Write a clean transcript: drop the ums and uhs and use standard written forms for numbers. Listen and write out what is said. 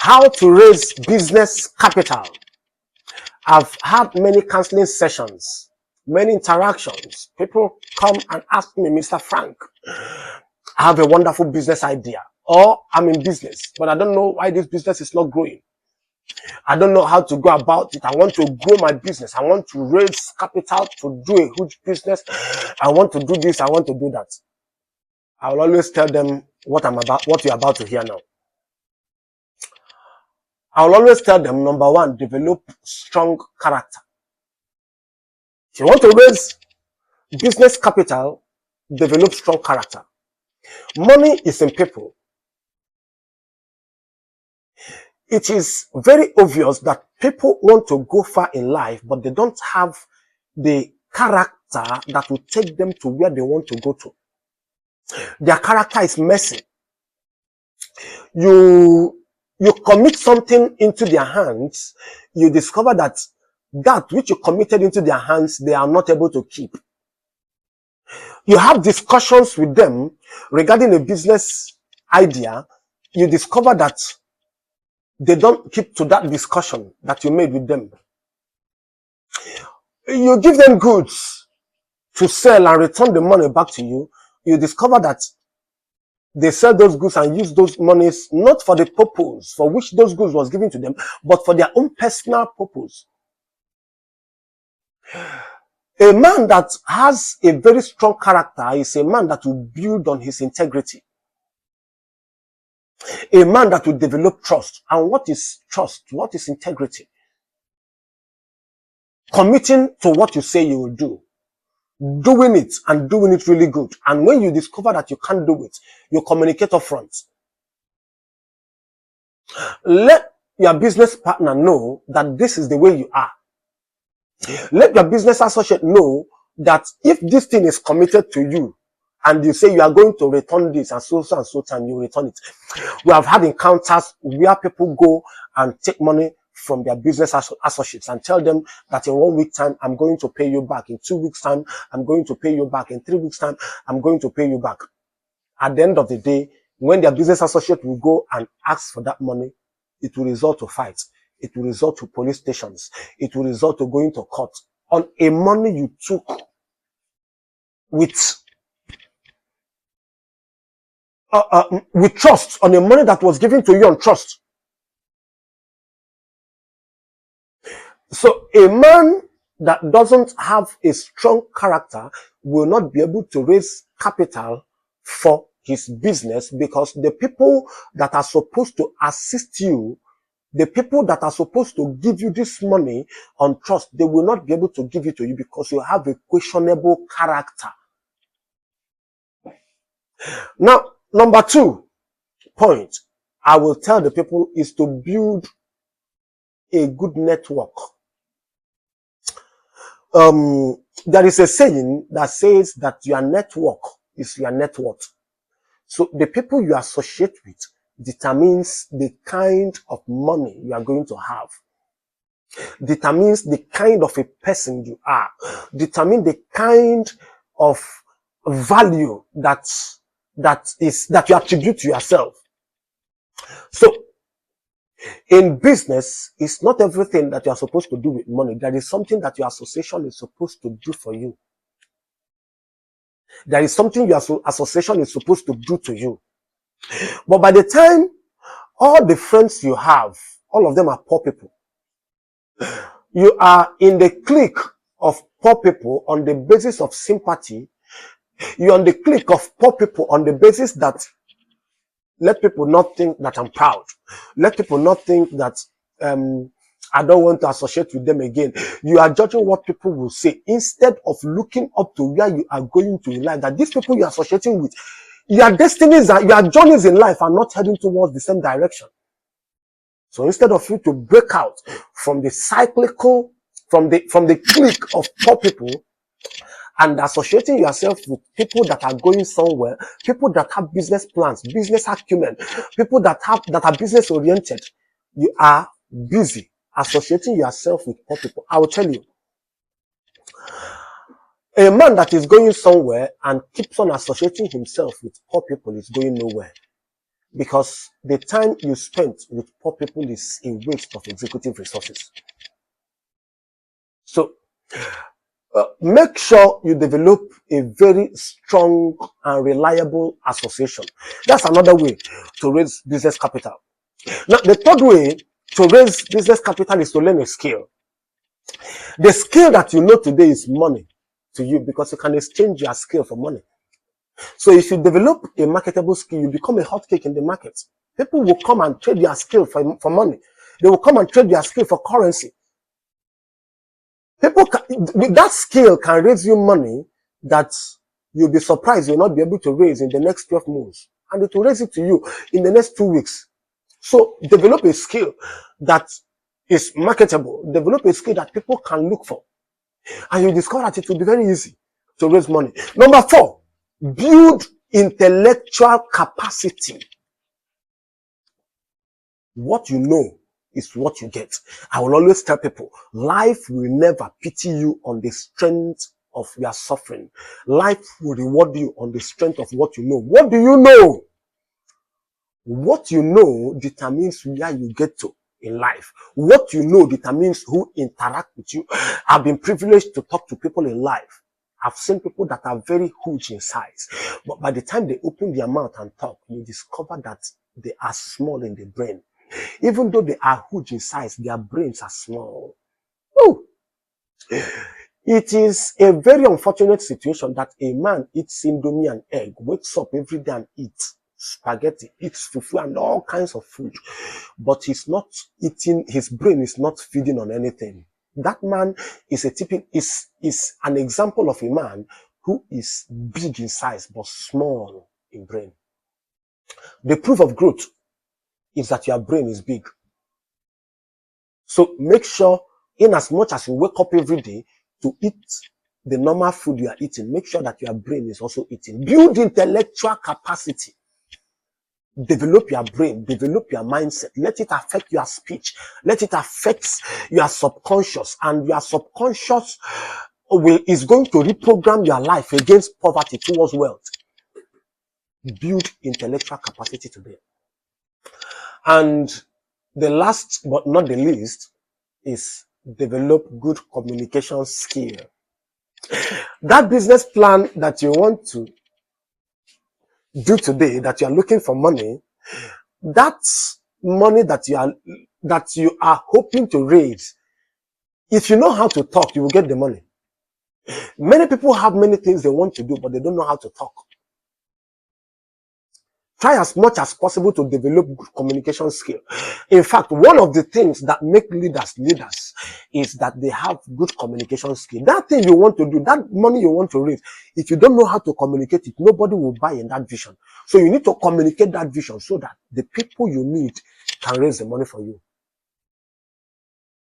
How to raise business capital. I've had many counseling sessions, many interactions. People come and ask me, Mr. Frank, I have a wonderful business idea, or I'm in business, but I don't know why this business is not growing. I don't know how to go about it. I want to grow my business. I want to raise capital to do a huge business. I want to do this. I want to do that. I will always tell them what you're about to hear now. I will always tell them, number one, develop strong character. If you want to raise business capital, develop strong character. Money is in people. It is very obvious that people want to go far in life, but they don't have the character that will take them to where they want to go to. Their character is messy. You commit something into their hands, you discover that which you committed into their hands, they are not able to keep. You have discussions with them regarding a business idea, you discover that they don't keep to that discussion that you made with them. You give them goods to sell and return the money back to you, you discover that they sell those goods and use those monies not for the purpose for which those goods was given to them, but for their own personal purpose. A man that has a very strong character is a man that will build on his integrity. A man that will develop trust. And what is trust? What is integrity? Committing to what you say you will do. Doing it and doing it really good. And when you discover that you can't do it, you communicate up front. Let your business partner know that this is the way you are. Let your business associate know that if this thing is committed to you and you say you are going to return this and so time, you return it. We have had encounters where people go and take money from their business associates and tell them that in 1 week time, I'm going to pay you back. In 2 weeks time, I'm going to pay you back. In 3 weeks time, I'm going to pay you back. At the end of the day, when their business associate will go and ask for that money, it will result to fights. It will result to police stations. It will result to going to court on a money you took with trust, on a money that was given to you on trust. So a man that doesn't have a strong character will not be able to raise capital for his business, because the people that are supposed to assist you, the people that are supposed to give you this money on trust, they will not be able to give it to you because you have a questionable character. Now, number 2 point I will tell the people is to build a good network. There is a saying that says that your network is your net worth. So the people you associate with determines the kind of money you are going to have, determines the kind of a person you are, determine the kind of value that you attribute to yourself. So in business, it's not everything that you are supposed to do with money. There is something that your association is supposed to do for you. There is something your association is supposed to do to you. But by the time all the friends you have, all of them are poor people, you are in the clique of poor people on the basis of sympathy. You're on the clique of poor people on the basis that let people not think that I'm proud. Let people not think that I don't want to associate with them again. You are judging what people will say instead of looking up to where you are going to in life. That these people you are associating with, your destinies, your journeys in life are not heading towards the same direction. So instead of you to break out from the cyclical, from the clique of poor people and associating yourself with people that are going somewhere, people that have business plans, business acumen, people that are business oriented, you are busy associating yourself with poor people. I will tell you, a man that is going somewhere and keeps on associating himself with poor people is going nowhere. because the time you spent with poor people is a waste of executive resources. So make sure you develop a very strong and reliable association. That's another way to raise business capital. Now, the third way to raise business capital is to learn a skill. The skill that you know today is money to you because you can exchange your skill for money. So if you develop a marketable skill, you become a hotcake in the market. People will come and trade your skill for money. They will come and trade your skill for currency. People with that skill can raise you money that you'll be surprised you'll not be able to raise in the next 12 months. And it will raise it to you in the next 2 weeks. So develop a skill that is marketable. Develop a skill that people can look for. And you discover that it will be very easy to raise money. Number 4, build intellectual capacity. What you know is what you get. I will always tell people, life will never pity you on the strength of your suffering. Life will reward you on the strength of what you know. What do you know? What you know determines where you get to in life. What you know determines who interact with you. I've been privileged to talk to people in life. I've seen people that are very huge in size, but by the time they open their mouth and talk, you discover that they are small in the brain. Even though they are huge in size, their brains are small. Oh, it is a very unfortunate situation that a man eats indomie and egg, wakes up every day and eats spaghetti, eats fufu and all kinds of food, but he's not eating, his brain is not feeding on anything. That man is an example of a man who is big in size but small in brain. The proof of growth is that your brain is big. So make sure, in as much as you wake up every day to eat the normal food you are eating, make sure that your brain is also eating. Build intellectual capacity. Develop your brain, develop your mindset. Let it affect your speech. Let it affect your subconscious, and your subconscious is going to reprogram your life against poverty towards wealth. Build intellectual capacity today. And the last but not the least is develop good communication skill. That business plan that you want to do today, that you are looking for money, that's money that you are hoping to raise. If you know how to talk, you will get the money. Many people have many things they want to do, but they don't know how to talk. Try as much as possible to develop good communication skill. In fact, one of the things that make leaders is that they have good communication skill. That thing you want to do, that money you want to raise, if you don't know how to communicate it, nobody will buy in that vision. So you need to communicate that vision so that the people you need can raise the money for you.